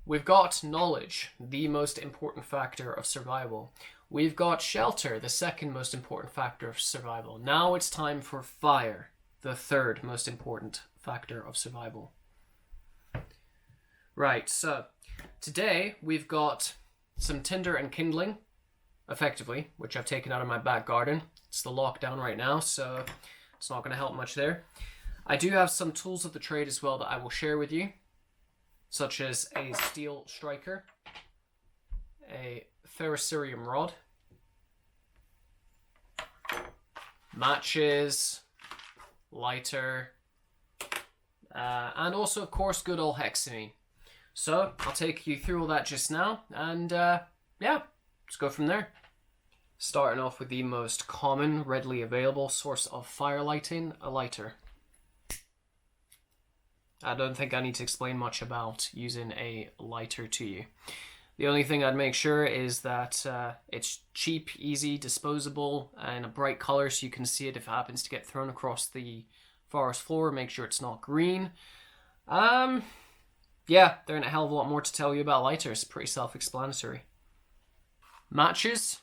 We've got knowledge, the most important factor of survival. We've got shelter, the second most important factor of survival. Now it's time for fire, the third most important factor of survival. Right, so today we've got some tinder and kindling, effectively, which I've taken out of my back garden. It's the lockdown right now, so it's not going to help much there. I do have some tools of the trade as well that I will share with you, such as a steel striker, a ferrocerium rod, matches, lighter, and also, of course, good old hexamine. So I'll take you through all that just now, and yeah, let's go from there. Starting off with the most common, readily available source of fire lighting, a lighter. I don't think I need to explain much about using a lighter to you. The only thing I'd make sure is that it's cheap, easy, disposable, and a bright color so you can see it if it happens to get thrown across the forest floor. Make sure it's not green. Yeah, there ain't a hell of a lot more to tell you about lighters. Pretty self-explanatory. Matches.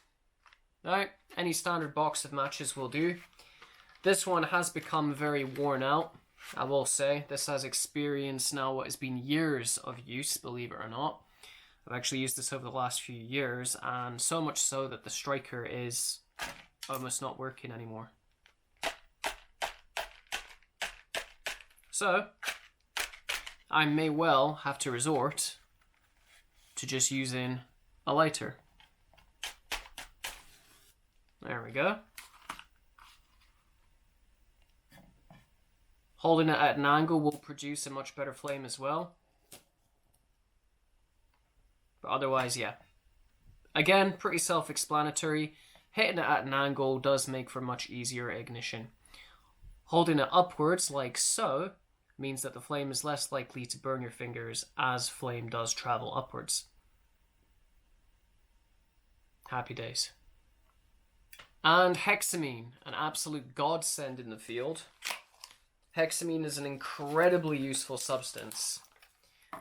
Alright, any standard box of matches will do. This one has become very worn out. I will say, this has experienced now what has been years of use, believe it or not. I've actually used this over the last few years, and so much so that the striker is almost not working anymore. So, I may well have to resort to just using a lighter. There we go. Holding it at an angle will produce a much better flame as well. But otherwise, yeah. Again, pretty self-explanatory. Hitting it at an angle does make for much easier ignition. Holding it upwards, like so, means that the flame is less likely to burn your fingers as flame does travel upwards. Happy days. And hexamine, an absolute godsend in the field. Hexamine is an incredibly useful substance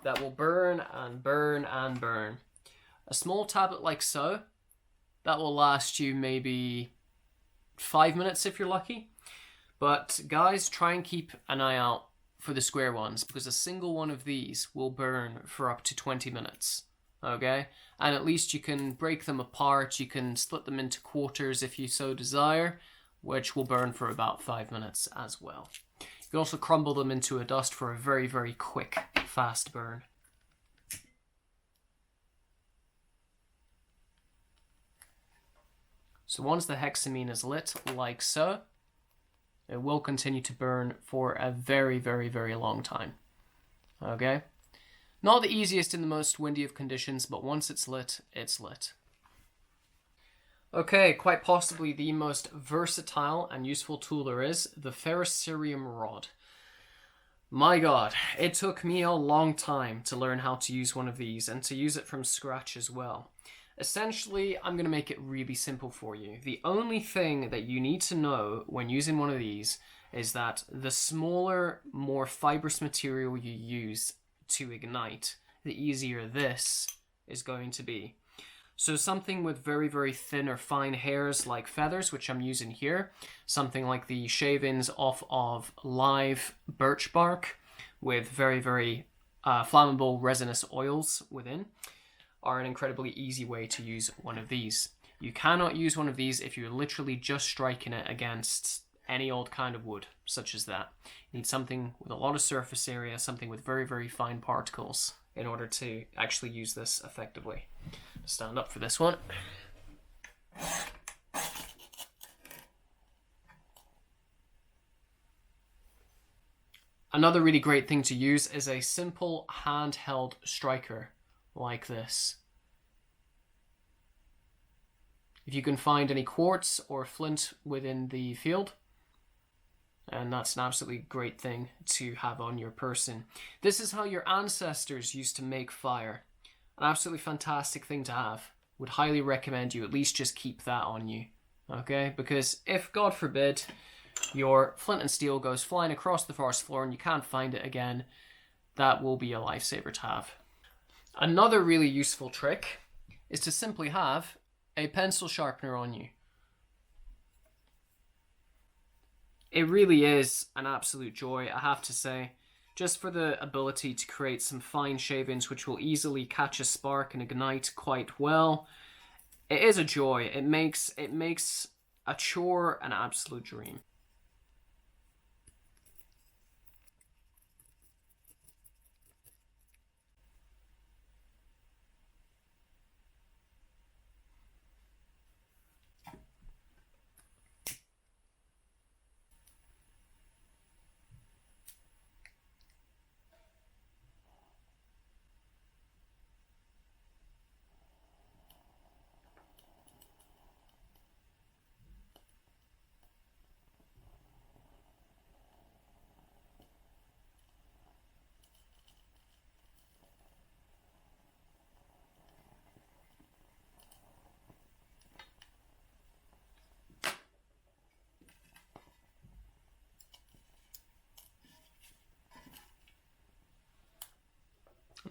that will burn and burn and burn. A small tablet like so, that will last you maybe 5 minutes if you're lucky. But guys, try and keep an eye out for the square ones, because a single one of these will burn for up to 20 minutes. Okay? And at least you can break them apart, you can split them into quarters if you so desire, which will burn for about 5 minutes as well. You can also crumble them into a dust for a very, very quick, fast burn. So once the hexamine is lit, like so, it will continue to burn for a very, very, very long time. Okay? Not the easiest in the most windy of conditions, but once it's lit, it's lit. Okay, quite possibly the most versatile and useful tool there is, the ferrocerium rod. My god, it took me a long time to learn how to use one of these and to use it from scratch as well. Essentially, I'm going to make it really simple for you. The only thing that you need to know when using one of these is that the smaller, more fibrous material you use to ignite, the easier this is going to be. So something with very, very thin or fine hairs like feathers, which I'm using here, something like the shavings off of live birch bark with very, very flammable resinous oils within, are an incredibly easy way to use one of these. You cannot use one of these if you're literally just striking it against any old kind of wood, such as that. You need something with a lot of surface area, something with very, very fine particles in order to actually use this effectively. Stand up for this one. Another really great thing to use is a simple handheld striker like this. If you can find any quartz or flint within the field, and that's an absolutely great thing to have on your person. This is how your ancestors used to make fire. An absolutely fantastic thing to have. Would highly recommend you at least just keep that on you. Okay? Because if, God forbid, your flint and steel goes flying across the forest floor and you can't find it again, that will be a lifesaver to have. Another really useful trick is to simply have a pencil sharpener on you. It really is an absolute joy, I have to say, just for the ability to create some fine shavings which will easily catch a spark and ignite quite well. It is a joy. It makes a chore an absolute dream.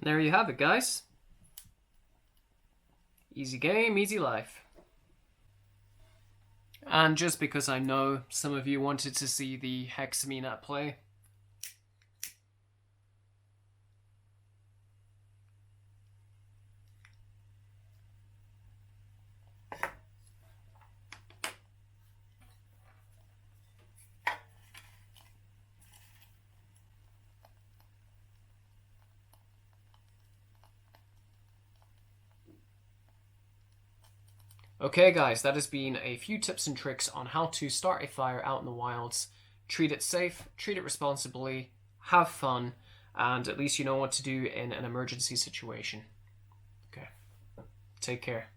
There you have it, guys. Easy game, easy life. And just because I know some of you wanted to see the hexamine at play, okay guys, that has been a few tips and tricks on how to start a fire out in the wilds. Treat it safe, treat it responsibly, have fun, and at least you know what to do in an emergency situation. Okay, take care.